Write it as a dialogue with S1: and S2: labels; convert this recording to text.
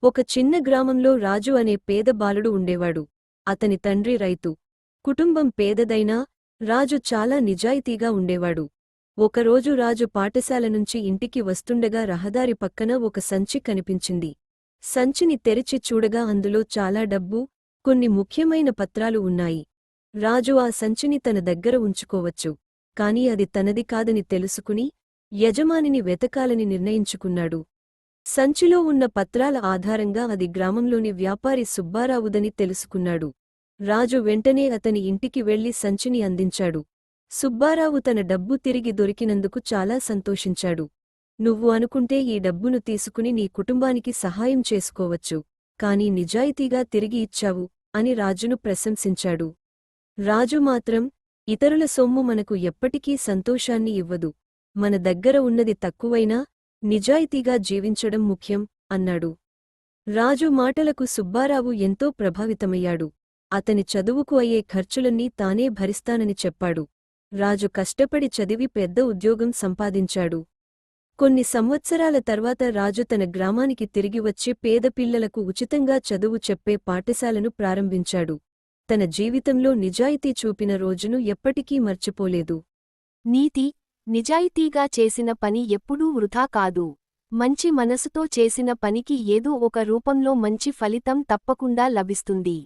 S1: ఒక చిన్న గ్రామంలో రాజు అనే పేద బాలుడు ఉండేవాడు. అతని తండ్రి రైతు. కుటుంబం పేదదైనా రాజు చాలా నిజాయితీగా ఉండేవాడు. ఒకరోజు రాజు పాఠశాల నుంచి ఇంటికి వస్తుండగా రహదారి పక్కన ఒక సంచి కనిపించింది. సంచిని తెరిచి చూడగా అందులో చాలా డబ్బు, కొన్ని ముఖ్యమైన పత్రాలు ఉన్నాయి. రాజు ఆ సంచిని తన దగ్గర ఉంచుకోవచ్చు, కాని అది తనది కాదని తెలుసుకుని యజమానిని వెతకాలని నిర్ణయించుకున్నాడు. సంచిలో ఉన్న పత్రాల ఆధారంగా అది గ్రామంలోని వ్యాపారి సుబ్బారావుదని తెలుసుకున్నాడు. రాజు వెంటనే అతని ఇంటికి వెళ్లి సంచిని అందించాడు. సుబ్బారావు తన డబ్బు తిరిగి దొరికినందుకు చాలా సంతోషించాడు. నువ్వు అనుకుంటే ఈ డబ్బును తీసుకుని నీ కుటుంబానికి సహాయం చేసుకోవచ్చు, కాని నిజాయితీగా తిరిగి ఇచ్చావు అని రాజును ప్రశంసించాడు. రాజు మాత్రం, ఇతరుల సొమ్ము మనకు ఎప్పటికీ సంతోషాన్ని ఇవ్వదు. మన దగ్గర ఉన్నది తక్కువైనా నిజాయితీగా జీవించడం ముఖ్యం అన్నాడు. రాజు మాటలకు సుబ్బారావు ఎంతో ప్రభావితమయ్యాడు. అతని చదువుకు అయ్యే ఖర్చులన్నీ తానే భరిస్తానని చెప్పాడు. రాజు కష్టపడి చదివి పెద్ద ఉద్యోగం సంపాదించాడు. కొన్ని సంవత్సరాల తర్వాత రాజు తన గ్రామానికి తిరిగి వచ్చి పేద పిల్లలకు ఉచితంగా చదువు చెప్పే పాఠశాలను ప్రారంభించాడు. తన జీవితంలో నిజాయితీ చూపిన రోజును ఎప్పటికీ మర్చిపోలేదు.
S2: నీతి: నిజాయితీగా చేసిన పని ఎప్పుడూ వృథా కాదు. మంచి మనసుతో చేసిన పనికి ఏదో ఒక రూపంలో మంచి ఫలితం తప్పకుండా లభిస్తుంది.